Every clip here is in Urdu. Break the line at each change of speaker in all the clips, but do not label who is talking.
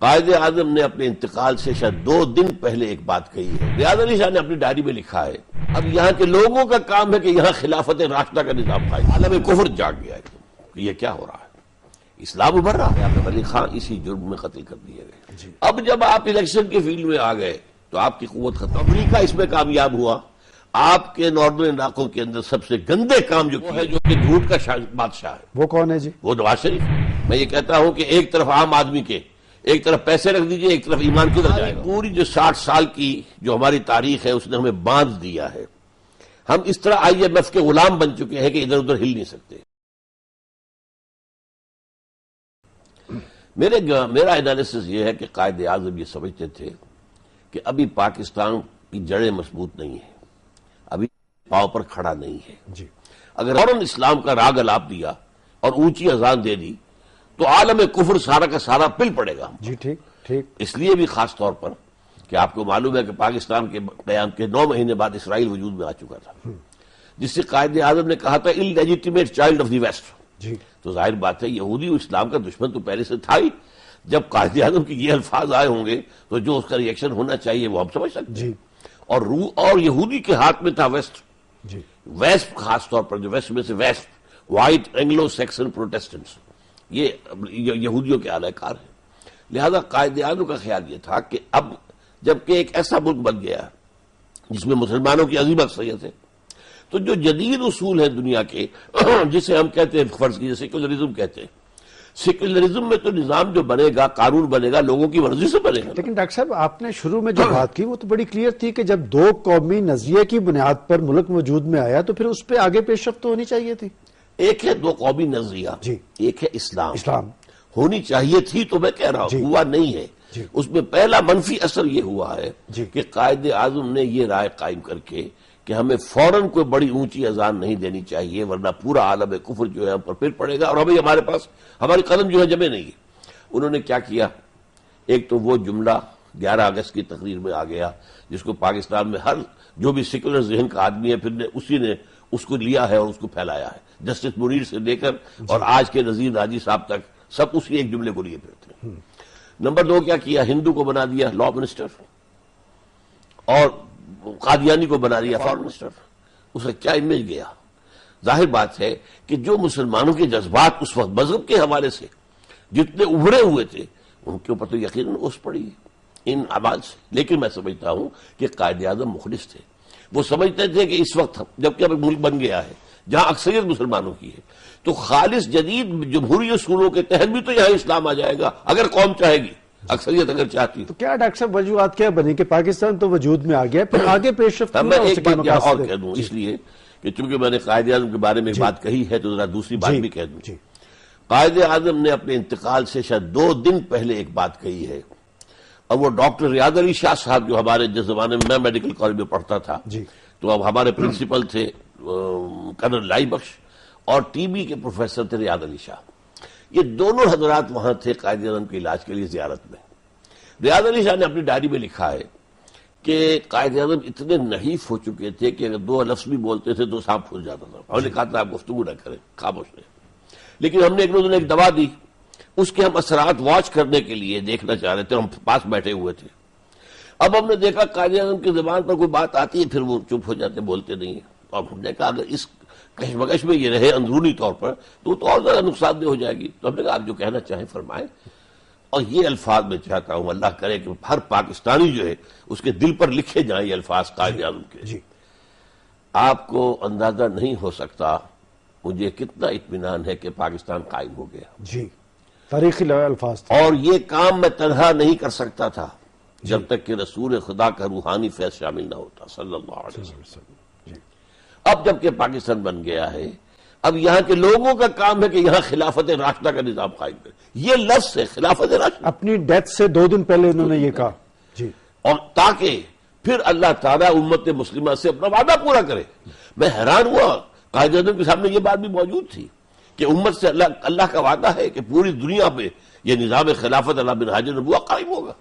قائد اعظم نے اپنے انتقال سے شاید 2 دن پہلے ایک بات کہی ہے. ریاض علی شاہ نے اپنی ڈائری میں لکھا ہے اب یہاں کے لوگوں کا کام ہے کہ یہاں خلافت راشدہ کا نظام قائم. عالم کفر جاگ گیا ہے کہ یہ کیا ہو رہا ہے. اسلام ابھر رہا ہے. عبد العلی خان اسی جرم میں قتل کر دیے گئے. اب جب آپ الیکشن کے فیلڈ میں آ گئے تو آپ کی قوت ختم. امریکہ اس میں کامیاب ہوا. آپ کے ناردرن علاقوں کے اندر سب سے گندے کام جو کیا ہے جو کہ جھوٹ کا بادشاہ ہے
وہ کون ہے جی؟
وہ نواز شریف. میں یہ کہتا ہوں کہ ایک طرف عام آدمی کے ایک طرف پیسے رکھ دیجئے ایک طرف ایمان کدھر جائے گا. پوری جو 60 سال کی جو ہماری تاریخ ہے اس نے ہمیں باندھ دیا ہے. ہم اس طرح IMF کے غلام بن چکے ہیں کہ ادھر ادھر ہل نہیں سکتے. میرا انالیسس یہ ہے کہ قائد اعظم یہ سمجھتے تھے کہ ابھی پاکستان کی جڑیں مضبوط نہیں ہیں, ابھی پاؤں پر کھڑا نہیں ہے. اگر فوراً اسلام کا راگ الاپ دیا اور اونچی اذان دے دی تو عالم کفر سارا کا سارا پل پڑے گا.
جی ٹھیک. اس
لیے بھی خاص طور پر کہ آپ کو معلوم ہے کہ پاکستان کے قیام کے 9 مہینے بعد اسرائیل وجود میں آ چکا تھا, جس سے قائد اعظم نے کہا تھا اللیجیٹمیٹ چائلڈ آف دی ویسٹ. تو ظاہر بات ہے یہودی اسلام کا دشمن تو پہلے سے تھا ہی. جب قائد اعظم کی یہ الفاظ آئے ہوں گے تو جو اس کا ریئیکشن ہونا چاہیے وہ ہم سمجھ سکتے ہیں. اور یہودی کے ہاتھ میں تھا ویسٹ. ویسٹ خاص طور پر جو ویسٹ میں سے west white Anglo Saxon Protestants یہ یہودیوں کے اعلی کار ہیں. لہذا قائد اعظم کا خیال یہ تھا کہ اب جبکہ ایک ایسا ملک بن گیا جس میں مسلمانوں کی عظیم اکثریت ہے تو جو جدید اصول ہے دنیا کے جسے ہم کہتے ہیں فرض کیجیے سیکولرزم کہتے ہیں. سیکولرزم میں تو نظام جو بنے گا قانون بنے گا لوگوں کی مرضی سے بنے گا.
لیکن ڈاکٹر صاحب آپ نے شروع میں جو بات کی وہ تو بڑی کلیئر تھی کہ جب 2 قومی نظریے کی بنیاد پر ملک وجود میں آیا تو پھر اس پہ آگے پیش رفت ہونی چاہیے تھی. ایک
ہے 2 قومی نظریہ ایک ہے اسلام ہونی چاہیے تھی تو میں کہہ رہا ہوں ہوا نہیں ہے. اس میں پہلا منفی اثر یہ ہوا ہے کہ قائد اعظم نے یہ رائے قائم کر کے کہ ہمیں فوراً کوئی بڑی اونچی اذان نہیں دینی چاہیے ورنہ پورا عالم کفر جو ہے ہم پر پھر پڑے گا اور ابھی ہمارے پاس ہماری قدم جو ہے جمے نہیں ہے. انہوں نے کیا کیا, ایک تو وہ جملہ 11 اگست کی تقریر میں آ گیا جس کو پاکستان میں ہر جو بھی سیکولر ذہن کا آدمی ہے پھر اسی نے اس کو لیا ہے اور اس کو پھیلایا ہے. جسٹس منیر سے لے کر اور آج کے نذیر راجی صاحب تک سب اسی ایک جملے کو لیے پھرتے ہیں. نمبر 2 کیا کیا, ہندو کو بنا دیا لا منسٹر اور قادیانی کو بنا دیا فارن منسٹر. اس کا کیا امیج گیا. ظاہر بات ہے کہ جو مسلمانوں کے جذبات اس وقت مذہب کے حوالے سے جتنے ابھرے ہوئے تھے ان کے اوپر تو یقیناً اوس پڑی ان اعمال سے. لیکن میں سمجھتا ہوں کہ قائد اعظم مخلص تھے. وہ سمجھتے تھے کہ اس وقت جبکہ اب ملک بن گیا ہے جہاں اکثریت مسلمانوں کی ہے تو خالص جدید جمہوری اصولوں کے تحت بھی تو یہاں اسلام آ جائے گا اگر قوم چاہے گی, اکثریت اگر چاہتی.
تو کیا ڈاکٹر صاحب وجوہات کیا بنی کہ پاکستان تو وجود میں آ گیا پھر آگے پیش رفت
میں ایک بات اور کہہ دوں اس لیے کہ چونکہ میں نے قائد اعظم کے بارے میں بات کہی ہے تو ذرا دوسری بات بھی کہہ دوں. قائد اعظم نے اپنے انتقال سے شاید 2 دن پہلے ایک بات کہی ہے اور وہ ڈاکٹر ریاض علی شاہ صاحب جو ہمارے جس زمانے میں میڈیکل کالج میں پڑھتا تھا تو اب ہمارے پرنسپل تھے کرنل لائی بخش اور TB کے پروفیسر تھے ریاض علی شاہ. یہ دونوں حضرات وہاں تھے قائد اعظم کے علاج کے لیے زیارت میں. ریاض علی شاہ نے اپنی ڈائری میں لکھا ہے کہ قائد اعظم اتنے نحیف ہو چکے تھے کہ اگر 2 لفظ بھی بولتے تھے تو سانپ پھول جاتا تھا. ہم نے کہا تھا آپ گفتگو نہ کریں, خاموش رہیں. لیکن ہم نے ایک دوا دی, اس کے ہم اثرات واچ کرنے کے لیے دیکھنا چاہ رہے تھے, ہم پاس بیٹھے ہوئے تھے. اب ہم نے دیکھا قائد اعظم کی زبان پر کوئی بات آتی ہے پھر وہ چپ ہو جاتے, بولتے نہیں. اور ہم نے کہا اگر اس کشمکش میں یہ رہے اندرونی طور پر تو اور زیادہ نقصان دہ ہو جائے گی. تو ہم نے کہا آپ جو کہنا چاہیں فرمائیں. اور یہ الفاظ میں چاہتا ہوں اللہ کرے کہ ہر پاکستانی جو ہے اس کے دل پر لکھے جائیں یہ الفاظ قائد اعظم کے. آپ کو اندازہ نہیں ہو سکتا مجھے کتنا اطمینان ہے کہ پاکستان قائم ہو گیا.
تاریخی الفاظ تھے.
اور یہ کام میں تنہا نہیں کر سکتا تھا جب تک کہ رسول خدا کا روحانی فیض شامل نہ ہوتا صلی اللہ علیہ وسلم. اب جب کہ پاکستان بن گیا ہے اب یہاں کے لوگوں کا کام ہے کہ یہاں خلافت راشدہ کا نظام قائم کرے. یہ لفظ ہے خلافت راشدہ.
اپنی ڈیتھ سے 2 دن پہلے انہوں نے یہ کہا
اور تاکہ پھر اللہ تعالیٰ امت مسلمہ سے اپنا وعدہ پورا کرے. میں حیران ہوا قائد اعظم کے سامنے یہ بات بھی موجود تھی کہ امت سے اللہ کا وعدہ ہے کہ پوری دنیا پہ یہ نظام خلافت اللہ بن حاج نبوہ قائم ہوگا.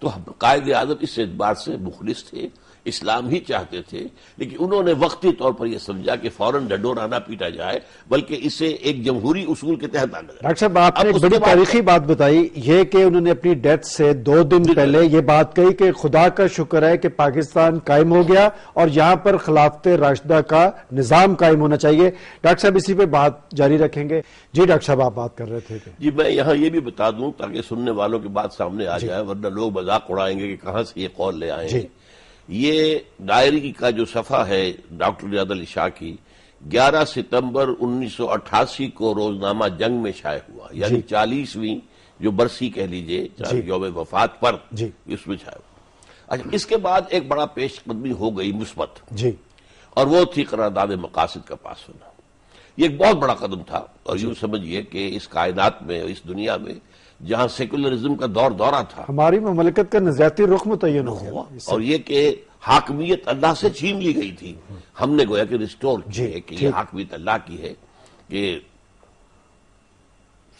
تو قائد اعظم اس اعتبار سے مخلص تھے، اسلام ہی چاہتے تھے، لیکن انہوں نے وقتی طور پر یہ سمجھا کہ فوراً ڈنڈورا نہ پیٹا جائے بلکہ اسے ایک جمہوری اصول کے تحت آنا جائے۔
ڈاکٹر صاحب آپ نے ایک بڑی تاریخی بات بتائی، یہ کہ انہوں نے اپنی ڈیتھ سے 2 دن پہلے یہ بات کہی کہ خدا کا شکر ہے کہ پاکستان قائم ہو گیا اور یہاں پر خلافت راشدہ کا نظام قائم ہونا چاہیے۔ ڈاکٹر صاحب اسی پہ بات جاری رکھیں گے۔ جی ڈاکٹر صاحب آپ بات کر رہے تھے
جی میں یہاں یہ بھی بتا دوں تاکہ سننے والوں کی بات سامنے آ جائے، ورنہ لوگ مذاق اڑائیں گے کہ کہاں سے یہ قول لے آئے ہیں۔ یہ ڈائری کا جو صفحہ ہے ڈاکٹر ریاض علی شاہ کی 11 ستمبر 1988 کو روزنامہ جنگ میں شائع ہوا، یعنی 40ویں جو برسی کہہ لیجئے یوم وفات پر اس میں شائع ہوا۔ اچھا، اس کے بعد ایک بڑا پیش قدمی ہو گئی مثبت، اور وہ تھی قرارداد مقاصد کا پاس ہونا۔ یہ ایک بہت بڑا قدم تھا، اور یوں سمجھیے کہ اس کائنات میں، اس دنیا میں جہاں سیکولرزم کا دورہ تھا،
ہماری مملکت کا نظریاتی رخ متعین ہوا،
اور یہ کہ حاکمیت اللہ سے چھین لی گئی تھی، ہم نے گویا کہ ریسٹور کی ہے کہ یہ حاکمیت اللہ کی ہے کہ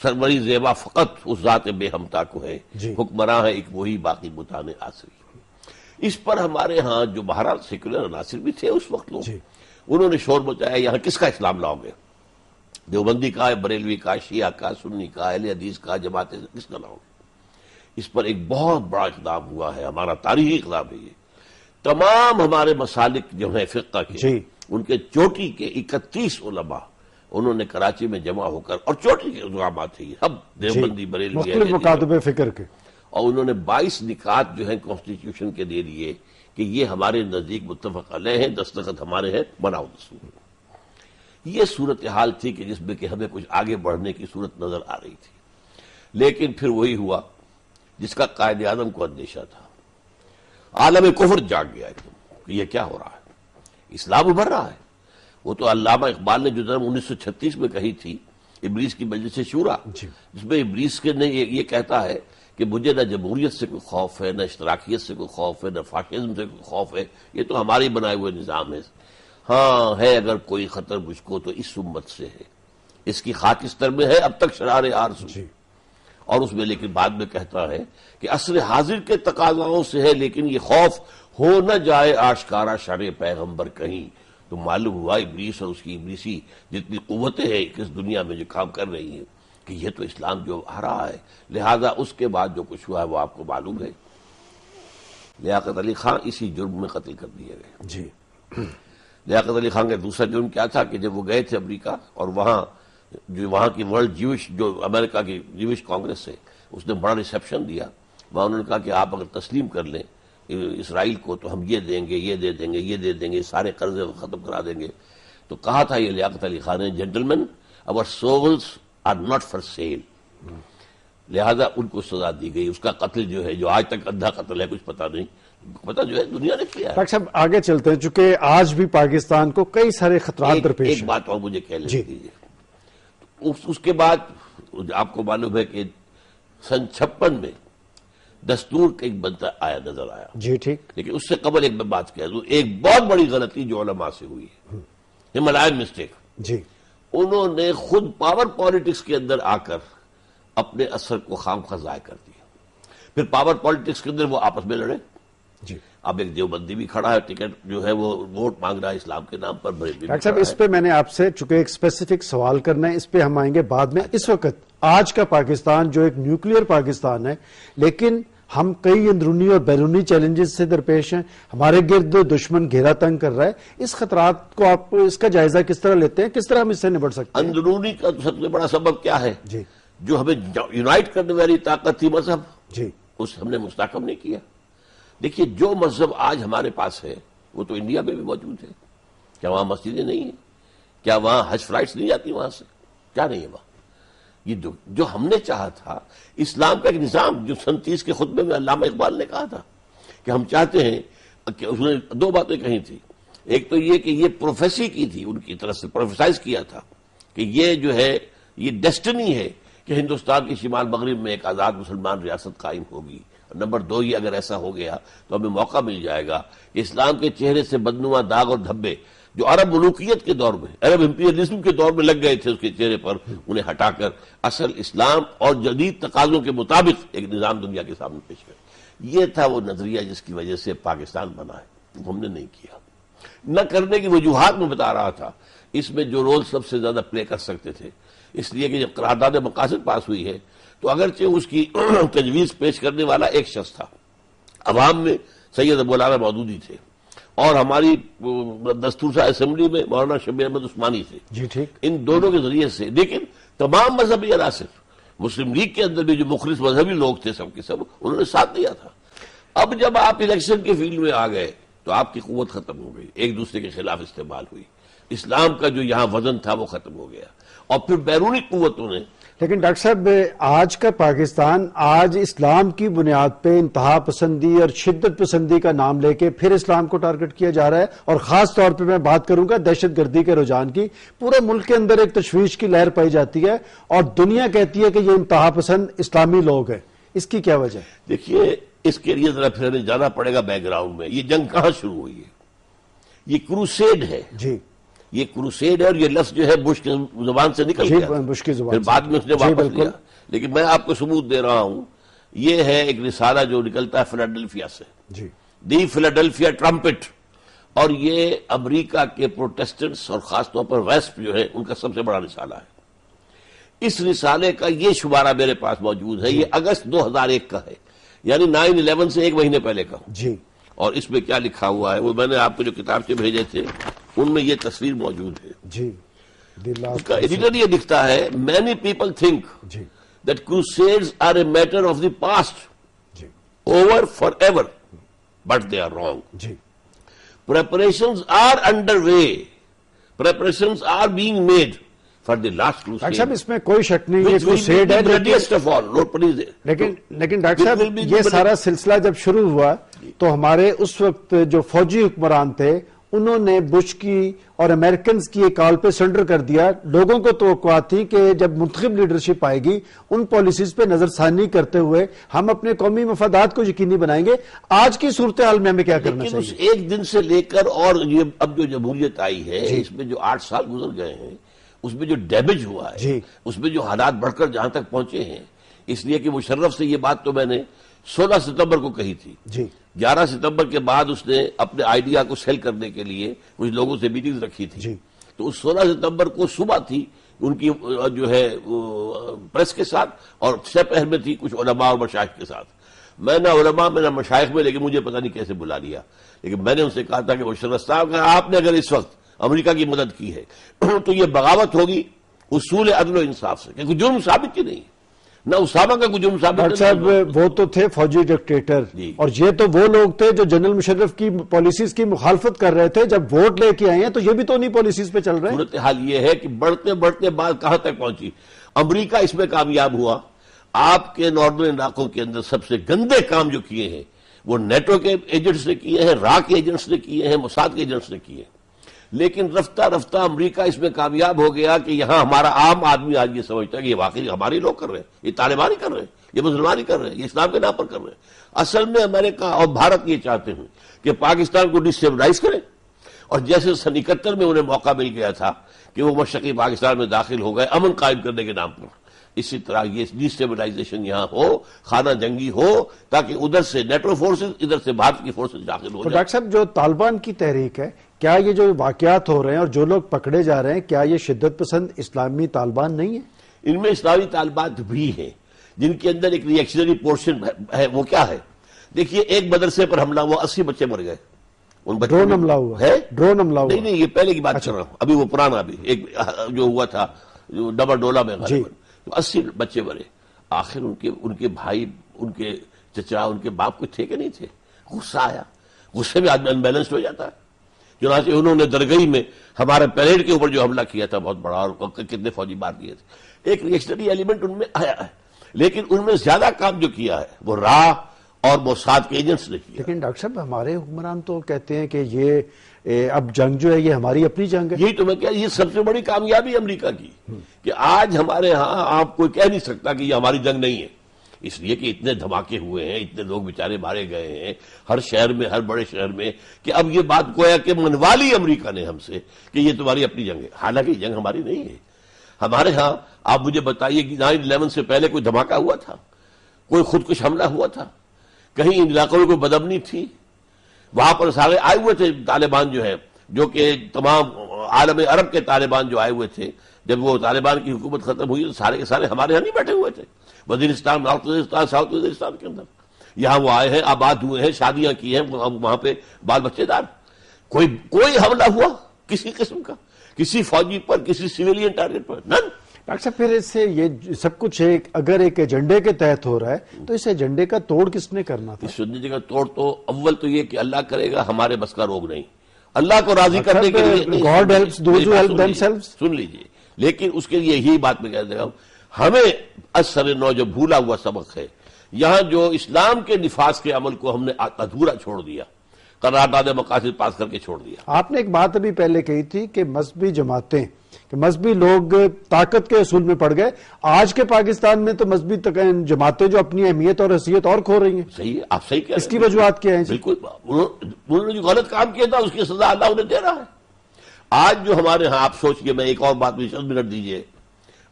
سروری زیبا فقط اس ذات بے ہمتا کو ہے، حکمراں ہے ایک وہی باقی بتانے آسری۔ اس پر ہمارے ہاں جو بہرحال سیکولر عناصر بھی تھے اس وقت لوگ، انہوں نے شور مچایا یہاں کس کا اسلام لاؤ گے؟ دیوبندی کا، بریلوی کا، شیعہ کا، سنی کا، اہل حدیث کا، جماعت کس کا لاؤ گے؟ اس پر ایک بہت بڑا اقدام ہوا ہے، ہمارا تاریخی اقدام ہے یہ۔ تمام ہمارے مسالک جو ہیں فقہ کے، ان کے چوٹی کے 31 علماء انہوں نے کراچی میں جمع ہو کر، اور چوٹی کے علماء تھے سب دیوبندی، بریلوی،
مختلف مکاتب فکر کے،
اور انہوں نے 22 نکات جو ہیں کانسٹیٹیوشن کے دے دیے کہ یہ ہمارے نزدیک متفق علیہ ہیں، دستخط ہمارے ہیں، بناؤ دستور۔ یہ صورتحال تھی کہ جس میں کہ ہمیں کچھ آگے بڑھنے کی صورت نظر آ رہی تھی، لیکن پھر وہی ہوا جس کا قائد اعظم کو اندیشہ تھا۔ عالم کفر جاگ گیا ایک دم کہ یہ کیا ہو رہا ہے، اسلام ابھر رہا ہے۔ وہ تو علامہ اقبال نے جو جنم 1936 میں کہی تھی ابلیس کی مجلس شورا، جس میں ابلیس کے نے یہ کہتا ہے کہ مجھے نہ جمہوریت سے کوئی خوف ہے، نہ اشتراکیت سے کوئی خوف ہے، نہ فاشزم سے کوئی خوف ہے، یہ تو ہمارے بنائے ہوئے نظام ہے۔ ہاں ہے اگر کوئی خطر مجھ کو تو اس امت سے ہے، اس کی خاکستر میں ہے اب تک شرار آرزو، اور اس میں لیکن بعد میں کہتا ہے کہ عصر حاضر کے تقاضاؤں سے ہے، لیکن یہ خوف ہو نہ جائے آشکارا شرع پیغمبر کہیں۔ تو معلوم ہوا ابلیس اور اس کی ابلیسی جتنی قوتیں ہیں اس دنیا میں جو کام کر رہی ہیں کہ یہ تو اسلام جو آ رہا ہے، لہذا اس کے بعد جو کچھ ہوا ہے وہ آپ کو معلوم ہے۔ لیاقت علی خان اسی جرم میں قتل کر دیے گئے۔ لیاقت علی خان کا دوسرا جرم کیا تھا کہ جب وہ گئے تھے امریکہ، اور وہاں کی ورلڈ جیوش، جو امریکہ کی جیوش کانگریس ہے، اس نے بڑا ریسیپشن دیا۔ وہاں انہوں نے کہا کہ آپ اگر تسلیم کر لیں اسرائیل کو تو ہم یہ دیں گے، یہ دے دیں گے، یہ دے دیں گے، سارے قرضے ختم کرا دیں گے۔ تو کہا تھا یہ لیاقت علی خان نے، gentlemen our souls are not for sale، لہذا ان کو سزا دی گئی۔ اس کا قتل جو ہے، جو آج تک اندھا قتل ہے، کچھ پتہ نہیں، پتہ جو ہے دنیا نے کیا ہے۔
ڈاکٹر صاحب آگے چلتے ہیں، چونکہ آج بھی پاکستان کو کئی سارے خطرات درپیش ہیں۔
ایک بات اور مجھے کہہ لیجیے، اس کے بعد آپ کو معلوم ہے کہ سن 56 میں دستور کا ایک بنتا آیا نظر آیا۔
جی ٹھیک،
لیکن اس سے قبل ایک میں بات کہہ دوں، ایک بہت بڑی غلطی جو علماء سے ہوئی ہے، ہمالائن مسٹیک۔
جی،
انہوں نے خود پاور پالیٹکس کے اندر آ کر اپنے اثر کو خام خواہ ضائع کر دیا۔ پھر پاور پالیٹکس کے اندر وہ آپس میں لڑے۔
جی،
اب ایک دیوبندی بھی کھڑا ہے، ٹکٹ جو ہے وہ ووٹ مانگ رہا ہے اسلام کے نام پر۔
ڈاکٹر صاحب اس پہ میں نے آپ سے چونکہ ایک اسپیسیفک سوال کرنا ہے، اس پہ ہم آئیں گے بعد میں۔ اس وقت آج کا پاکستان جو ایک نیوکلیئر پاکستان ہے، لیکن ہم کئی اندرونی اور بیرونی چیلنجز سے درپیش ہیں، ہمارے گرد دشمن گھیرا تنگ کر رہا ہے۔ اس خطرات کو آپ اس کا جائزہ کس طرح لیتے ہیں، کس طرح ہم اس سے نبٹ سکتے ہیں؟
اندرونی کا سب سے بڑا سبب کیا ہے؟
جی،
جو ہمیں یونائٹ کرنے والی طاقت تھی مذہب،
جی،
اس ہم نے مستحکم نہیں کیا۔ دیکھیے جو مذہب آج ہمارے پاس ہے وہ تو انڈیا میں بھی موجود ہے۔ کیا وہاں مسجدیں نہیں ہیں؟ کیا وہاں حج فلائٹس نہیں جاتی وہاں سے؟ کیا نہیں ہے وہاں؟ یہ جو ہم نے چاہا تھا اسلام کا ایک نظام، جو سن 30 کے خطبے میں علامہ اقبال نے کہا تھا کہ ہم چاہتے ہیں، کہ اس نے 2 باتیں کہی تھی۔ ایک تو یہ کہ یہ پروفیسی کی تھی، ان کی طرف سے پروفیسائز کیا تھا کہ یہ جو ہے یہ ڈیسٹنی ہے کہ ہندوستان کے شمال مغرب میں ایک آزاد مسلمان ریاست قائم ہوگی۔ نمبر 2 یہ اگر ایسا ہو گیا تو ہمیں موقع مل جائے گا کہ اسلام کے چہرے سے بدنما داغ اور دھبے جو عرب ملوکیت کے دور میں، عرب امپیریلزم کے دور میں لگ گئے تھے اس کے چہرے پر، انہیں ہٹا کر اصل اسلام اور جدید تقاضوں کے مطابق ایک نظام دنیا کے سامنے پیش کریں۔ یہ تھا وہ نظریہ جس کی وجہ سے پاکستان بنا ہے، ہم نے نہیں کیا۔ نہ کرنے کی وجوہات میں بتا رہا تھا، اس میں جو رول سب سے زیادہ پلے کر سکتے تھے، اس لیے کہ جب قرارداد مقاصد پاس ہوئی ہے تو اگرچہ اس کی تجویز پیش کرنے والا ایک شخص تھا، عوام میں سید ابو العلا مودودی تھے، اور ہماری دستور سا اسمبلی میں مولانا شبیر احمد عثمانی تھے،
جی ٹھیک،
ان دونوں کے ذریعے سے۔ لیکن تمام مذہبی عناصر، مسلم لیگ کے اندر بھی جو مخلص مذہبی لوگ تھے سب کے سب، انہوں نے ساتھ دیا تھا۔ اب جب آپ الیکشن کے فیلڈ میں آ گئے تو آپ کی قوت ختم ہو گئی، ایک دوسرے کے خلاف استعمال ہوئی، اسلام کا جو یہاں وزن تھا وہ ختم ہو گیا، اور پھر بیرونی قوتوں نے۔
لیکن ڈاکٹر صاحب، آج کا پاکستان آج اسلام کی بنیاد پہ انتہا پسندی اور شدت پسندی کا نام لے کے پھر اسلام کو ٹارگٹ کیا جا رہا ہے، اور خاص طور پہ میں بات کروں گا دہشت گردی کے رجحان کی۔ پورے ملک کے اندر ایک تشویش کی لہر پائی جاتی ہے، اور دنیا کہتی ہے کہ یہ انتہا پسند اسلامی لوگ ہیں، اس کی کیا وجہ ہے؟
دیکھیے، اس کے لیے ذرا پھر جانا پڑے گا بیک گراؤنڈ میں، یہ جنگ کہاں شروع ہوئی ہے؟ یہ کروسیڈ ہے،
جی
یہ کروسیڈ ہے، اور یہ لفظ جو ہے بش کی زبان سے نکل گیا،
بش کی زبان
پھر بعد میں اس نے واپس لیا،
بالکل۔
لیکن میں آپ کو ثبوت دے رہا ہوں، یہ ہے ایک رسالہ جو نکلتا ہے فلاڈیلفیا سے،
جی
دی فلاڈیلفیا ٹرمپٹ، اور یہ امریکہ کے پروٹیسٹنٹس اور خاص طور پر ویسپ جو ہے ان کا سب سے بڑا رسالہ ہے۔ اس رسالے کا یہ شمارہ میرے پاس موجود ہے، یہ اگست 2001 کا ہے، یعنی 9/11 سے ایک مہینے پہلے کا،
جی،
اور اس میں کیا لکھا ہوا ہے وہ میں نے آپ کو جو کتاب سے بھیجے تھے ان میں یہ تصویر موجود ہے۔
جی،
اس کا ایڈیٹر یہ لکھتا ہے، many people think
جی
that crusades are a matter of the past,
جی
over forever, but they are wrong.
جی
Preparations are underway, preparations are being made for the last
doctor صاحب،
crusade,
اس میں کوئی شک نہیں، یہ
which will be
کروسیڈ ہے،
the bloodiest of all. Lord, please.
لیکن ڈاکٹر صاحب،
It will be
یہ
the-
سارا سلسلہ جب شروع ہوا تو ہمارے اس وقت جو فوجی حکمران تھے انہوں نے بش کی اور امریکنز کی ایک کال پہ سرنڈر کر دیا۔ لوگوں کو توقعات تھی کہ جب منتخب لیڈرشپ آئے گی ان پالیسیز پہ نظر ثانی کرتے ہوئے ہم اپنے قومی مفادات کو یقینی بنائیں گے۔ آج کی صورتحال میں ہمیں کیا کرنا
لیکن اس
چاہیے؟
ایک دن سے لے کر اور یہ اب جو جمہوریت آئی ہے اس میں جو 8 سال گزر گئے ہیں، اس میں جو ڈیمیج ہوا ہے،
جی
اس میں جو حالات بڑھ کر جہاں تک پہنچے ہیں، اس لیے کہ مشرف سے یہ بات تو میں نے 16 ستمبر کو کہی تھی،
جی
11 ستمبر کے بعد اس نے اپنے آئیڈیا کو سیل کرنے کے لیے کچھ لوگوں سے میٹنگز رکھی تھی،
جی
تو اس 16 ستمبر کو صبح تھی ان کی جو ہے پریس کے ساتھ، اور شب پہر میں تھی کچھ علماء اور مشائخ کے ساتھ۔ میں نہ علماء میں نہ مشائخ میں، لیکن مجھے پتہ نہیں کیسے بلا لیا، لیکن میں نے ان سے کہا تھا کہ مشرف صاحب، آپ نے اگر اس وقت امریکہ کی مدد کی ہے تو یہ بغاوت ہوگی اصول عدل و انصاف سے، کیونکہ جرم ثابت ہی نہیں، نہ اسامہ کا کوئی جرم ثابت
ڈاکٹر
نہیں۔
صاحب، وہ تو تھے فوجی ڈکٹیٹر،
جی۔
اور یہ تو وہ لوگ تھے جو جنرل مشرف کی پالیسیز کی مخالفت کر رہے تھے۔ جب ووٹ لے کے آئے ہیں تو یہ بھی تو انہی پالیسیز پہ چل رہے ہیں۔
صورتحال یہ ہے کہ بڑھتے بڑھتے بات کہاں تک پہنچی، امریکہ اس میں کامیاب ہوا۔ آپ کے نارڈن علاقوں کے اندر سب سے گندے کام جو کیے ہیں وہ نیٹو کے ایجنٹس نے کیے ہیں، را کے ایجنٹس نے کیے ہیں، موساد کے ایجنٹس نے کیے ہیں، لیکن رفتہ رفتہ امریکہ اس میں کامیاب ہو گیا کہ یہاں ہمارا عام آدمی آج یہ سمجھتا ہے کہ یہ واقعی ہمارے لوگ کر رہے ہیں، یہ طالبان ہی کر رہے ہیں، یہ مسلمان ہی کر رہے ہیں، یہ اسلام کے نام پر کر رہے ہیں۔ اصل میں امریکہ اور بھارت یہ چاہتے ہیں کہ پاکستان کو ڈسٹیبلائز کریں، اور جیسے سن 71 میں انہیں موقع مل گیا تھا کہ وہ مشرقی پاکستان میں داخل ہو گئے امن قائم کرنے کے نام پر، اسی طرح یہ ڈسٹیبلائزیشن یہاں ہو، خانہ جنگی ہو، تاکہ ادھر سے نیٹو فورسز، ادھر سے بھارت کی فورسز داخل ہو
تو
جائیں۔
ڈاکٹر صاحب، جو طالبان کی تحریک ہے، کیا یہ جو واقعات ہو رہے ہیں اور جو لوگ پکڑے جا رہے ہیں، کیا یہ شدت پسند اسلامی طالبان نہیں ہے؟
ان میں اسلامی طالبات بھی ہیں جن کے اندر ایک ریئیکشنری پورشن ہے۔ وہ کیا ہے؟ دیکھیے، ایک مدرسے پر حملہ ہوا، 80 بچے مر گئے، ان بچوں
ڈرون
میں-
حملہ ہوا
ہے؟
ڈرون حملہ ہوا
نہیں، یہ پہلے کی بات کر رہا ہوں، ابھی وہ پرانا بھی ایک جو ہوا تھا جو ڈبل ڈولا میں
جی۔
80 بچے مرے۔ آخر ان کے بھائی، ان کے چچا، ان کے باپ کوئی تھے کہ نہیں تھے؟ غصہ آیا، غصے میں آدمی انبیلنسڈ ہو جاتا ہے۔ چنانچہ انہوں نے درگئی میں ہمارے پیریڈ کے اوپر جو حملہ کیا تھا بہت بڑا، اور کتنے فوجی مار دیے تھے، ایک ریئیکشنری ایلیمنٹ ان میں آیا ہے، لیکن ان میں زیادہ کام جو کیا ہے وہ را اور موساد کے ایجنٹس نے کیا۔
لیکن ڈاکٹر صاحب، ہمارے حکمران تو کہتے ہیں کہ یہ اب جنگ جو ہے یہ ہماری اپنی جنگ ہے۔
یہی تو میں کہا، یہ سب سے بڑی کامیابی امریکہ کی کہ آج ہمارے ہاں آپ کوئی کہہ نہیں سکتا کہ یہ ہماری جنگ نہیں ہے، اس لیے کہ اتنے دھماکے ہوئے ہیں، اتنے لوگ بیچارے مارے گئے ہیں ہر شہر میں، ہر بڑے شہر میں، کہ اب یہ بات گویا کہ منوا لی امریکہ نے ہم سے کہ یہ تمہاری اپنی جنگ ہے، حالانکہ یہ جنگ ہماری نہیں ہے۔ ہمارے ہاں آپ مجھے بتائیے کہ 9/11 سے پہلے کوئی دھماکہ ہوا تھا؟ کوئی خودکش حملہ ہوا تھا؟ کہیں ان علاقوں میں کوئی بدامنی تھی؟ وہاں پر سارے آئے ہوئے تھے طالبان جو ہے، جو کہ تمام عالم عرب کے طالبان جو آئے ہوئے تھے، جب وہ طالبان کی حکومت ختم ہوئی تو سارے کے سارے ہمارے ہاں نہیں بیٹھے ہوئے تھے، وزیرستان، نارتھ وزیرستان، ساؤتھ وزیرستان کے اندر. یہاں وہ آئے ہیں، آباد ہوئے ہیں، شادیاں کی ہیں، وہاں پہ بال بچے دار. کوئی حملہ ہوا کسی قسم کا کسی فوجی پر، کسی سویلین ٹارگٹ پر؟ نن.
ڈاکٹر صاحب پھر اس سے یہ سب کچھ اگر ایک ایجنڈے کے تحت ہو رہا ہے تو اس ایجنڈے کا توڑ کس نے کرنا تھا؟
اس ایجنڈے کا توڑ تو اول تو یہ کہ اللہ کرے گا، ہمارے بس کا روگ نہیں. اللہ کو راضی کرنے کے لیے
God helps those who help themselves.
سن لیجئے، لیکن اس کے لیے یہی بات میں کہہ دے رہا ہوں، ہمیں اثر نو جو بھولا ہوا سبق ہے، یہاں جو اسلام کے نفاذ کے عمل کو ہم نے ادھورا چھوڑ دیا، قرارداد مقاصد پاس کر کے چھوڑ دیا.
آپ نے ایک بات ابھی پہلے کہی تھی کہ مذہبی جماعتیں، کہ مذہبی لوگ طاقت کے اصول میں پڑ گئے. آج کے پاکستان میں تو مذہبی جماعتیں جو اپنی اہمیت اور حیثیت اور کھو رہی ہیں.
صحیح ہے، آپ صحیح کہہ رہے ہیں.
اس کی وجوہات کیا ہیں؟
بالکل، انہوں نے جو غلط کام کیا تھا اس کی سزا اللہ انہیں دے رہا ہے. آج جو ہمارے ہاں، آپ سوچئے، میں ایک اور بات بھی چند منٹ دیجئے،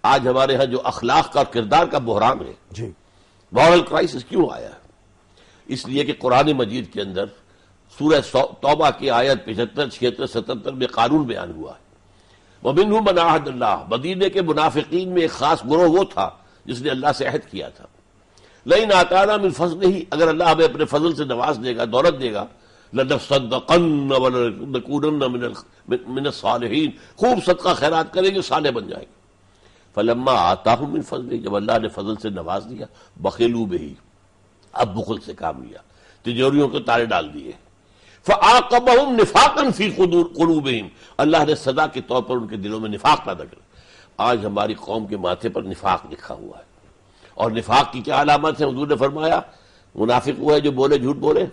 آج ہمارے ہاں جو اخلاق کا اور کردار کا بحران ہے،
جی،
مورل کرائسس کیوں آیا ہے؟ اس لیے کہ قرآن مجید کے اندر سورہ توبہ کی آیت 75، 76، 77 میں قانون بیان ہوا ہے. وَمِنْهُمْ مَنْ عَاهَدَ اللَّهُ. مدینے کے منافقین میں ایک خاص گروہ وہ تھا جس نے اللہ سے عہد کیا تھا، لَئِنْ آتَانَا مِنْ فَضْلِهِ، اگر اللہ ہمیں اپنے فضل سے نواز دے گا، دولت دے گا، لَنَصَدَّقَنَّ وَلَنَكُونَنَّ مِنَ الصَّالِحِينَ، خوب صدقہ خیرات کریں گے، صالح بن جائیں گے. فَلَمَّا آتَاهُم مِنْ فَضْلِهِ، جب اللہ نے فضل سے نواز دیا، بخلوا بِهِ، اب بخل سے کام لیا، تجوریوں کو تالے ڈال دیے. فَعَاقَبَهُمْ نِفَاقًا فِي قُلُوبِهِمْ، اللہ نے سزا کے طور پر ان کے دلوں میں نفاق پیدا کر. آج ہماری قوم کے ماتھے پر نفاق لکھا ہوا ہے، اور نفاق کی کیا علامت ہے؟ حضور نے فرمایا منافق وہ ہے جو بولے جھوٹ بولے،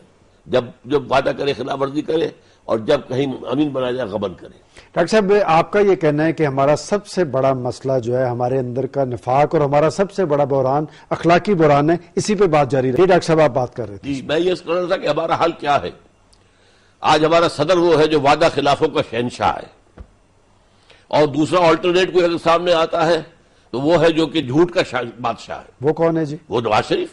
جب وعدہ کرے خلاف ورزی کرے، اور جب کہیں امین بنا جائے غبن کرے.
ڈاکٹر صاحب آپ کا یہ کہنا ہے کہ ہمارا سب سے بڑا مسئلہ جو ہے ہمارے اندر کا نفاق، اور ہمارا سب سے بڑا بحران اخلاقی بحران ہے، اسی پہ بات جاری رہی. ڈاکٹر صاحب آپ بات کر رہے تھے.
جی، میں یہ کہہ رہا تھا کہ ہمارا حل کیا ہے. آج ہمارا صدر وہ ہے جو وعدہ خلافوں کا شہنشاہ ہے، اور دوسرا آلٹرنیٹ کوئی اگر سامنے آتا ہے تو وہ ہے جو کہ جھوٹ کا بادشاہ ہے.
وہ کون ہے جی؟
وہ نواز شریف،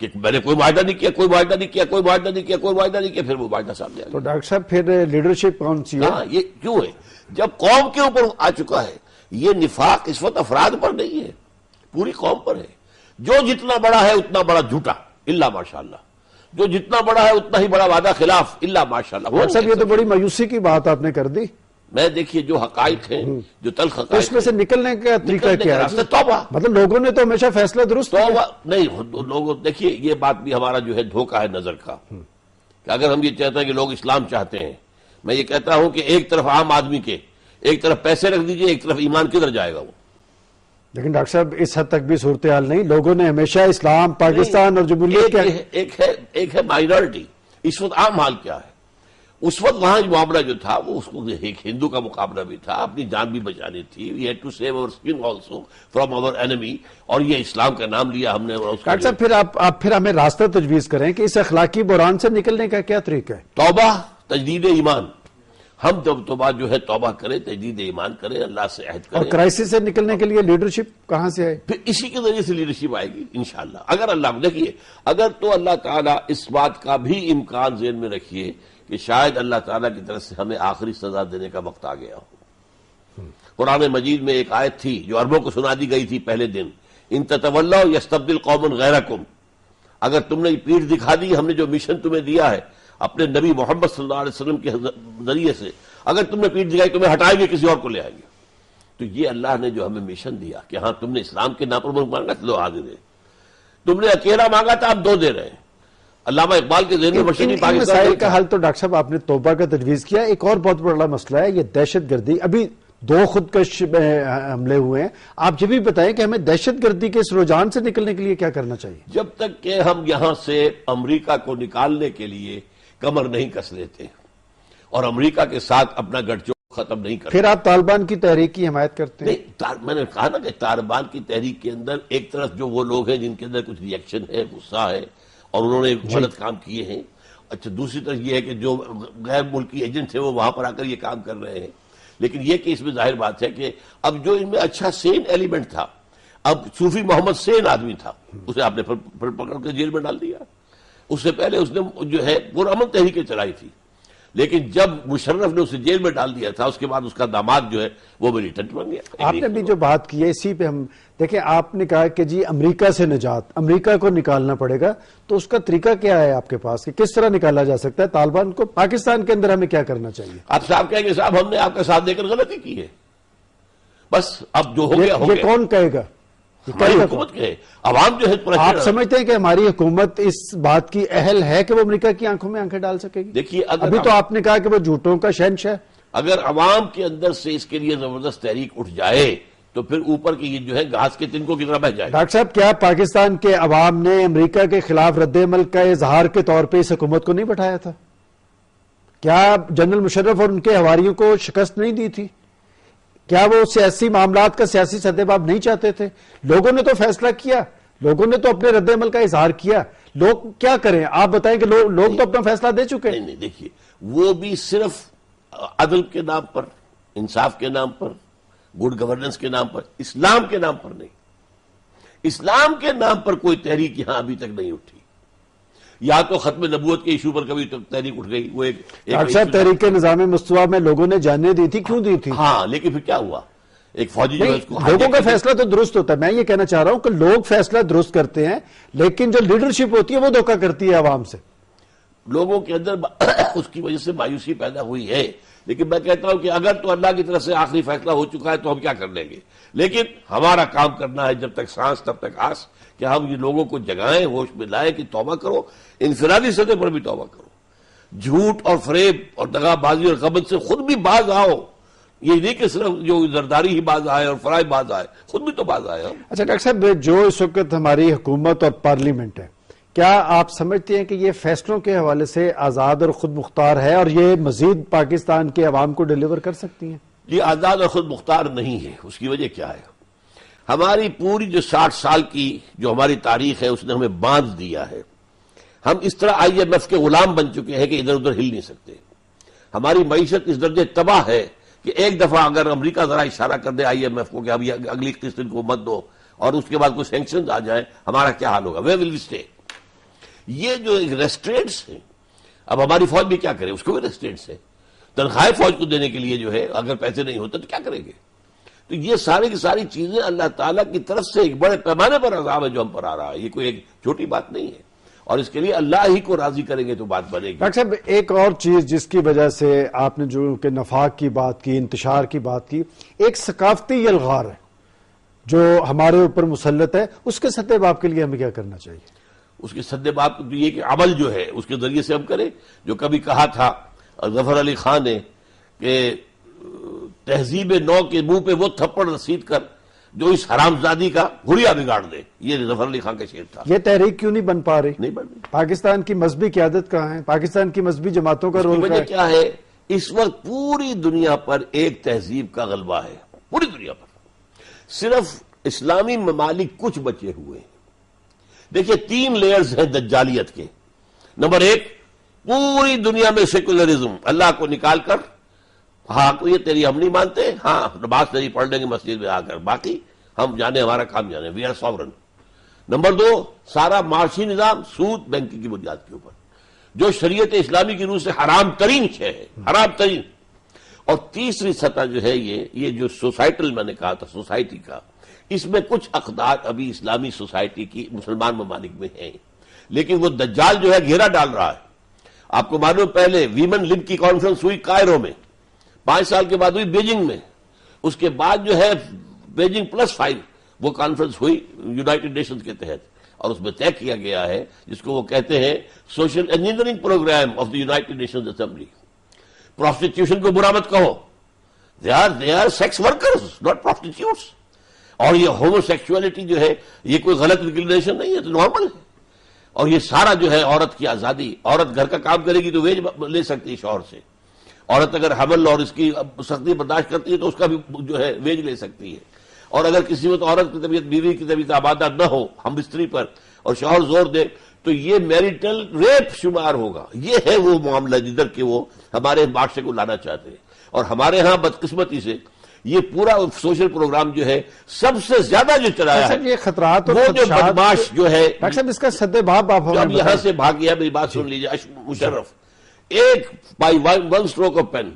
کہ میں نے کوئی معاہدہ نہیں کیا، کوئی معاہدہ نہیں کیا، کوئی معاہدہ نہیں کیا، کوئی معاہدہ نہیں کیا، پھر وہ معاہدہ سامنے آ گیا.
تو ڈاکٹر صاحب پھر لیڈرشپ کون سی ہے؟
ہاں، یہ کیوں ہے؟ جب قوم کے اوپر آ چکا ہے یہ نفاق، اس وقت افراد پر نہیں ہے، پوری قوم پر ہے. جو جتنا بڑا ہے اتنا بڑا جھوٹا، الا ماشاءاللہ، جو جتنا بڑا ہے اتنا ہی بڑا وعدہ خلاف، الا ماشاءاللہ.
ڈاکٹر صاحب یہ تو بڑی مایوسی کی بات آپ نے کر دی.
میں دیکھیے جو حقائق ہیں، جو تلخ
تو
حقائق،
اس میں سے نکلنے کا طریقہ کیا ہے؟
توبہ.
مطلب لوگوں نے تو ہمیشہ فیصلہ درست کیا.
توبہ نہیں، لوگوں دیکھیے یہ بات بھی ہمارا جو ہے دھوکہ ہے نظر کا، کہ اگر ہم یہ چاہتے ہیں کہ لوگ اسلام چاہتے ہیں، میں یہ کہتا ہوں کہ ایک طرف عام آدمی کے، ایک طرف پیسے رکھ دیجئے، ایک طرف ایمان کدھر جائے گا وہ؟
لیکن ڈاکٹر صاحب اس حد تک بھی صورتحال نہیں. لوگوں نے ہمیشہ اسلام، پاکستان اور جمہوریت
ایک ہے مائنورٹی. اس وقت عام حال کیا ہے؟ اس وقت وہاں معاملہ جو تھا وہ اس کو ایک ہندو کا مقابلہ بھی تھا، اپنی جان بھی بچانی تھی. وی ہیڈ ٹو سیو اور اسکن آلسو فرام اور انیمی، اور یہ اسلام کا نام لیا ہم نے.
ڈاکٹر صاحب پھر آپ پھر ہمیں راستہ تجویز کریں کہ اس اخلاقی بحران سے نکلنے کا کیا طریقہ ہے؟
توبہ، تجدید ایمان. ہم جب توبہ جو ہے توبہ کریں، تجدید ایمان کریں، اللہ سے عہد کریں.
اور کرائسس سے نکلنے کے لیے لیڈرشپ کہاں سے آئے؟
پھر اسی کے ذریعے سے لیڈرشپ آئے گی انشاءاللہ. اگر اللہ دیکھیے، اگر تو اللہ تعالیٰ اس بات کا بھی امکان ذہن میں رکھیے کہ شاید اللہ تعالیٰ کی طرف سے ہمیں آخری سزا دینے کا وقت آ گیا ہو. قرآن مجید میں ایک آیت تھی جو عربوں کو سنا دی گئی تھی پہلے دن، ان تتولوا یستبدل قوما غیرکم، اگر تم نے پیٹھ دکھا دی، ہم نے جو مشن تمہیں دیا ہے اپنے نبی محمد صلی اللہ علیہ وسلم کے ذریعے سے، اگر تم نے پیٹھ دکھائی تمہیں ہٹائیں گے، کسی اور کو لے آئیں گے. تو یہ اللہ نے جو ہمیں مشن دیا کہ ہاں تم نے اسلام کے نام پر مانگا، چلو آگے دے. تم نے اکیلا مانگا تھا، اب دو دے رہے ہیں. علامہ اقبال کے ذہن میں مشرقی
ان مسائل کا
پاکستان
حل تو ڈاکٹر صاحب آپ نے توبہ کا تجویز کیا. ایک اور بہت بڑا مسئلہ ہے یہ دہشت گردی. ابھی 2 خودکش حملے ہوئے ہیں. آپ یہ بھی بتائیں کہ ہمیں دہشت گردی کے اس رجحان سے نکلنے کے لیے کیا کرنا چاہیے؟
جب تک کہ ہم یہاں سے امریکہ کو نکالنے کے لیے کمر نہیں کس لیتے اور امریکہ کے ساتھ اپنا گٹھ جوڑ ختم نہیں کرتے.
پھر آپ طالبان کی تحریک کی حمایت کرتے ہیں؟
نہیں، میں نے کہا نا کہ طالبان کی تحریک کے اندر ایک طرف جو وہ لوگ ہیں جن کے اندر کچھ ری ایکشن ہے، غصہ ہے، اور انہوں نے غلط کام کیے ہیں. اچھا، دوسری طرف یہ ہے کہ جو غیر ملکی ایجنٹ ہیں وہ وہاں پر آ کر یہ کام کر رہے ہیں. لیکن یہ کہ اس میں ظاہر بات ہے کہ اب جو ان میں اچھا سین ایلیمنٹ تھا، اب صوفی محمد سین آدمی تھا، اسے آپ نے پھر پکڑ کے جیل میں ڈال دیا. اس سے پہلے اس نے جو ہے پرامن تحریکیں چلائی تھی، لیکن جب مشرف نے اسے جیل میں ڈال دیا تھا اس کے بعد اس کا داماد جو ہے وہ ملیٹنٹ بن گیا۔
آپ نے بھی جو بات کی ہے اسی پہ ہم دیکھیں، آپ نے کہا کہ جی امریکہ سے نجات، امریکہ کو نکالنا پڑے گا، تو اس کا طریقہ کیا ہے آپ کے پاس کہ کس طرح نکالا جا سکتا ہے طالبان کو؟ پاکستان کے اندر ہمیں کیا کرنا چاہیے؟
آپ صاحب کہیں گے صاحب ہم نے آپ کا ساتھ دے کر غلطی کی ہے، بس اب جو ہو گیا ہو
یہ
گیا۔
کون کہے گا؟
ہماری حکومت کہے، عوام جو ہے
آپ سمجھتے ہیں کہ ہماری حکومت اس بات کی اہل ہے کہ وہ امریکہ کی آنکھوں میں آنکھیں ڈال سکے گی؟
دیکھیے
ابھی تو آپ نے کہا کہ وہ جھوٹوں کا شہنشاہ ہے۔
اگر عوام کے اندر سے اس کے لیے زبردست تحریک اٹھ جائے تو پھر اوپر کی یہ جو ہے گھاس کے تنکوں کی طرح بہ جائے۔
ڈاکٹر صاحب، کیا پاکستان کے عوام نے امریکہ کے خلاف رد عمل کا اظہار کے طور پہ اس حکومت کو نہیں بٹھایا تھا؟ کیا جنرل مشرف اور ان کے حواریوں کو شکست نہیں دی تھی؟ کیا وہ سیاسی معاملات کا سیاسی سدباب نہیں چاہتے تھے؟ لوگوں نے تو فیصلہ کیا، لوگوں نے تو اپنے رد عمل کا اظہار کیا، لوگ کیا کریں؟ آپ بتائیں کہ لوگ تو اپنا فیصلہ دے چکے ہیں۔
نہیں دیکھیے، وہ بھی صرف عدل کے نام پر، انصاف کے نام پر، گڈ گورننس کے نام پر، اسلام کے نام پر نہیں۔ اسلام کے نام پر کوئی تحریک یہاں ابھی تک نہیں اٹھی۔ یا تو ختم نبوت کے ایشو پر کبھی تحریک اٹھ گئی، وہ ایک
ڈاکٹر صاحب تحریک نظام مستویٰ میں لوگوں نے جاننے دی تھی، کیوں دی تھی؟
ہاں، لیکن پھر کیا ہوا؟ ایک فوجی جو ہے اس کو
لوگوں کا فیصلہ تو درست ہوتا ہے، میں یہ کہنا چاہ رہا ہوں کہ لوگ فیصلہ درست کرتے ہیں، لیکن جو لیڈرشپ ہوتی ہے وہ دھوکہ کرتی ہے عوام سے۔
لوگوں کے اندر اس کی وجہ سے مایوسی پیدا ہوئی ہے، لیکن میں کہتا ہوں کہ اگر تو اللہ کی طرف سے آخری فیصلہ ہو چکا ہے تو ہم کیا کر لیں گے؟ لیکن ہمارا کام کرنا ہے، جب تک سانس تب تک آس، کہ ہم یہ لوگوں کو جگائیں، ہوش میں لائیں کہ توبہ کرو، انفرادی سطح پر بھی توبہ کرو، جھوٹ اور فریب اور دغا بازی اور غبن سے خود بھی باز آؤ۔ یہ نہیں کہ صرف جو زرداری ہی باز آئے اور فرائی باز آئے، خود بھی تو باز آئے ہم۔
اچھا ڈاکٹر صاحب، جو اس وقت ہماری حکومت اور پارلیمنٹ ہے، کیا آپ سمجھتے ہیں کہ یہ فیصلوں کے حوالے سے آزاد اور خود مختار ہے اور یہ مزید پاکستان کے عوام کو ڈیلیور کر سکتی ہیں؟
یہ آزاد اور خود مختار نہیں ہے۔ اس کی وجہ کیا ہے؟ ہماری پوری جو 60 سال کی جو ہماری تاریخ ہے اس نے ہمیں باندھ دیا ہے۔ ہم اس طرح IMF کے غلام بن چکے ہیں کہ ادھر ادھر ہل نہیں سکتے۔ ہماری معیشت اس درجے تباہ ہے کہ ایک دفعہ اگر امریکہ ذرا اشارہ کر دے IMF کو کہ اب یہ اگلی قسط ان کو مت دو، اور اس کے بعد کوئی سینکشنز آ جائیں، ہمارا کیا حال ہوگا؟ Where will we stay? یہ جو ریسٹرینٹس ہیں، اب ہماری فوج بھی کیا کرے؟ اس کو بھی ریسٹرینٹس ہے۔ تنخواہ فوج کو دینے کے لیے جو ہے اگر پیسے نہیں ہوتے تو کیا کریں گے؟ تو یہ ساری کی ساری چیزیں اللہ تعالیٰ کی طرف سے ایک بڑے پیمانے پر عذاب ہے جو ہم پر آ رہا ہے۔ یہ کوئی ایک چھوٹی بات نہیں ہے، اور اس کے لیے اللہ ہی کو راضی کریں گے تو بات بنے گی۔
ڈاکٹر صاحب، ایک اور چیز جس کی وجہ سے آپ نے جو کہ نفاق کی بات کی، انتشار کی بات کی، ایک ثقافتی الغار ہے جو ہمارے اوپر مسلط ہے، اس کے سطح باب کے لیے ہمیں کیا کرنا چاہیے؟
اس کے سدے باب تو یہ کہ عمل جو ہے اس کے ذریعے سے ہم کریں، جو کبھی کہا تھا ظفر علی خان نے کہ تہذیب نو کے منہ پہ وہ تھپڑ رسید کر جو اس حرامزادی کا گھڑیا بگاڑ دے، یہ ظفر علی خان کا شعر تھا۔
یہ تحریک کیوں نہیں بن پا رہی؟
نہیں بن رہی۔
پاکستان کی مذہبی قیادت کہاں ہے؟ پاکستان کی مذہبی جماعتوں کا رول
وجہ کیا ہے؟ اس وقت پوری دنیا پر ایک تہذیب کا غلبہ ہے، پوری دنیا پر صرف اسلامی ممالک کچھ بچے ہوئے ہیں۔ دیکھیے 3 لیئرز ہیں دجالیت کے۔ نمبر 1، پوری دنیا میں سیکولرزم، اللہ کو نکال کر، ہاں تو یہ تیری ہم نہیں مانتے، ہاں نماز تیری پڑھ لیں گے مسجد میں آ کر، باقی ہم جانے ہمارا کام جانے، وی آر ساورن۔ نمبر 2، سارا معاشی نظام سود بینکنگ کی بنیاد کے اوپر، جو شریعت اسلامی کی روح سے حرام ترین شے ہے، حرام ترین۔ اور تیسری سطح جو ہے یہ جو سوسائٹل میں نے کہا تھا، سوسائٹی کا، اس میں کچھ اقدار ابھی اسلامی سوسائٹی کی مسلمان ممالک میں ہیں، لیکن وہ دجال جو ہے گھیرا ڈال رہا ہے۔ آپ کو معلوم پہلے ویمن لنک کی کانفرنس ہوئی کائرو میں، 5 سال کے بعد ہوئی بیجنگ میں، اس کے بعد جو ہے بیجنگ +5 وہ کانفرنس ہوئی یونائٹڈ نیشنز کے تحت، اور اس میں طے کیا گیا ہے جس کو وہ کہتے ہیں social engineering program of the United Nations assembly. Prostitution کو برا مت کہو، they are sex workers not prostitutes. اور یہ ہومو سیکچولیٹی جو ہے یہ کوئی غلط انکلینیشن نہیں ہے، تو نارمل ہے۔ اور یہ سارا جو ہے عورت کی آزادی، عورت گھر کا کام کرے گی تو ویج لے سکتی ہے شوہر سے، عورت اگر حمل اور اس کی سختی برداشت کرتی ہے تو اس کا بھی جو ہے ویج لے سکتی ہے، اور اگر کسی وقت عورت کی طبیعت بیوی کی طبیعت آبادہ نہ ہو ہم بستری پر اور شوہر زور دے تو یہ میریٹل ریپ شمار ہوگا۔ یہ ہے وہ معاملہ جدھر کہ وہ ہمارے معاشرے کو لانا چاہتے ہیں، اور ہمارے ہاں بدقسمتی سے یہ پورا سوشل پروگرام جو ہے سب سے زیادہ جو چلایا ہے
یہ خطرات اور
وہ جو بدماش جو ہے
ڈاکٹر صاحب اس کا سدباب آپ
اب یہاں سے بھاگ گیا، میری بات سن لیجیے، مشرف ایک by one stroke of pen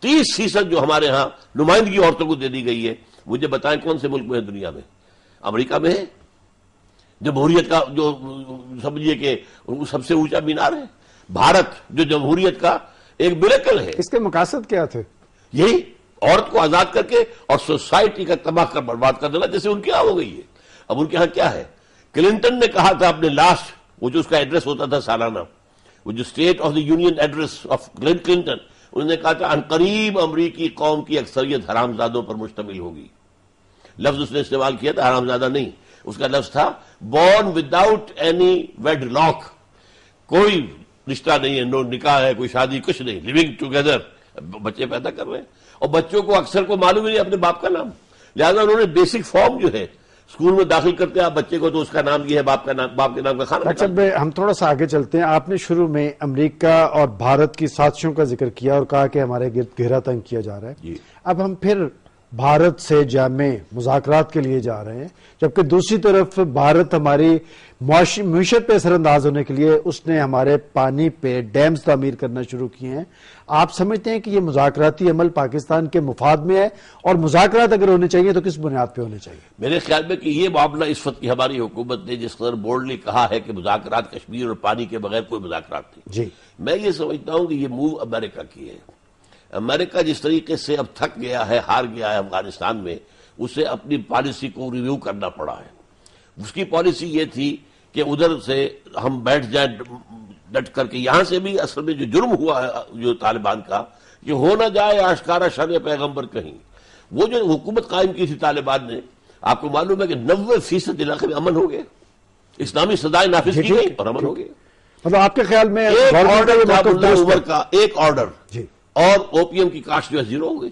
30% جو ہمارے ہاں نمائندگی عورتوں کو دے دی گئی ہے، مجھے بتائیں کون سے ملک میں ہے دنیا میں؟ امریکہ میں ہے، جمہوریت کا جو سمجھیے کہ سب سے اونچا مینار ہے، بھارت جو جمہوریت کا ایک میریکل ہے۔
اس کے مقاصد کیا تھے؟
یہی عورت کو آزاد کر کے اور سوسائٹی کا تباہ کر برباد کر دینا، جیسے ان کے ہاں ہو گئی ہے۔ اب ان کے ہاں کیا ہے؟ کلنٹن نے کہا تھا اپنے لاسٹ، وہ جو اس کا ایڈریس ہوتا تھا سالانہ، وہ جو state of the union address of Clinton, انہوں نے کہا تھا عنقریب امریکی قوم کی اکثریت حرامزادوں پر مشتمل ہوگی۔ لفظ اس نے استعمال کیا تھا حرامزادہ نہیں، اس کا لفظ تھا born without any wedlock, کوئی رشتہ نہیں ہے، نو نکاح ہے، کوئی شادی کچھ نہیں، لیونگ ٹوگیدر، بچے پیدا کر رہے ہیں، اور بچوں کو اکثر کو معلوم ہی نہیں اپنے باپ کا نام، لہذا انہوں نے بیسک فارم جو ہے اسکول میں داخل کرتے ہیں آپ بچے کو تو اس کا نام یہ ہے، باپ کے نام کا کھانا۔
اچھا ہم تھوڑا سا آگے چلتے ہیں۔ آپ نے شروع میں امریکہ اور بھارت کی سازشوں کا ذکر کیا اور کہا کہ ہمارے گرد گھیرا تنگ کیا جا رہا ہے
جی۔
اب ہم پھر بھارت سے جامع مذاکرات کے لیے جا رہے ہیں، جبکہ دوسری طرف بھارت ہماری معیشت پہ اثر انداز ہونے کے لیے اس نے ہمارے پانی پہ ڈیمز تعمیر کرنا شروع کیے ہیں۔ آپ سمجھتے ہیں کہ یہ مذاکراتی عمل پاکستان کے مفاد میں ہے، اور مذاکرات اگر ہونے چاہیے تو کس بنیاد پہ ہونے چاہیے؟
میرے خیال میں کہ یہ معاملہ اس وقت کی ہماری حکومت نے جس قدر بولڈلی کہا ہے کہ مذاکرات کشمیر اور پانی کے بغیر کوئی مذاکرات نہیں،
جی
میں یہ سمجھتا ہوں کہ یہ موو امریکہ کی ہے۔ امریکہ جس طریقے سے اب تھک گیا ہے، ہار گیا ہے افغانستان میں، اسے اپنی پالیسی کو ریویو کرنا پڑا ہے۔ اس کی پالیسی یہ تھی کہ ادھر سے ہم بیٹھ جائیں ڈٹ کر کے، یہاں سے بھی اصل میں جو جرم ہوا ہے جو طالبان کا، کہ ہو نہ جائے آشکارا شان پیغمبر کہیں، وہ جو حکومت قائم کی تھی طالبان نے، آپ کو معلوم ہے کہ 90% علاقے میں امن ہو گئے، اسلامی سزائیں نافذ کی گئی اور امن ہو گئے۔
مطلب آپ کے خیال میں
ایک آرڈر تھا ملا عمر کا، ایک آرڈر،
جی
اور اوپیم کی کاشت جو ہے زیرو ہو گئی۔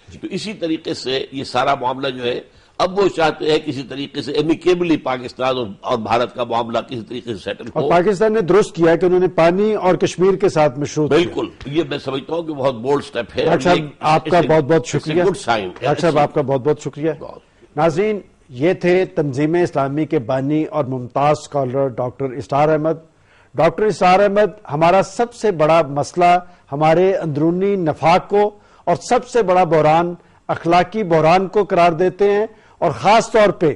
تو اسی طریقے سے یہ سارا معاملہ جو ہے اب وہ چاہتے ہیں کسی طریقے سے ایمیکیبلی پاکستان اور بھارت کا معاملہ کسی طریقے سے سیٹل ہو،
اور پاکستان نے درست کیا کہ انہوں نے پانی اور کشمیر کے ساتھ مشروط کیا۔
بالکل، یہ میں سمجھتا ہوں کہ بہت بولڈ سٹیپ ہے۔
ڈاکٹر صاحب آپ کا بہت بہت شکریہ۔
گڈ سائن
ڈاکٹر صاحب آپ کا بہت بہت شکریہ۔ ناظرین، یہ تھے تنظیم اسلامی کے بانی اور ممتاز اسکالر ڈاکٹر اسرار احمد۔ ڈاکٹر اسرار احمد ہمارا سب سے بڑا مسئلہ ہمارے اندرونی نفاق کو اور سب سے بڑا بحران اخلاقی بحران کو قرار دیتے ہیں، اور خاص طور پہ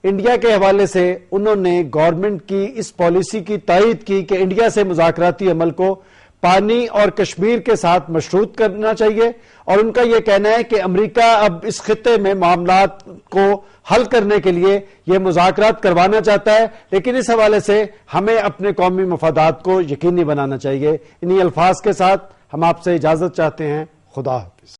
انڈیا کے حوالے سے انہوں نے گورنمنٹ کی اس پالیسی کی تائید کی کہ انڈیا سے مذاکراتی عمل کو پانی اور کشمیر کے ساتھ مشروط کرنا چاہیے، اور ان کا یہ کہنا ہے کہ امریکہ اب اس خطے میں معاملات کو حل کرنے کے لیے یہ مذاکرات کروانا چاہتا ہے، لیکن اس حوالے سے ہمیں اپنے قومی مفادات کو یقینی بنانا چاہیے۔ انہی الفاظ کے ساتھ ہم آپ سے اجازت چاہتے ہیں۔ خدا حافظ۔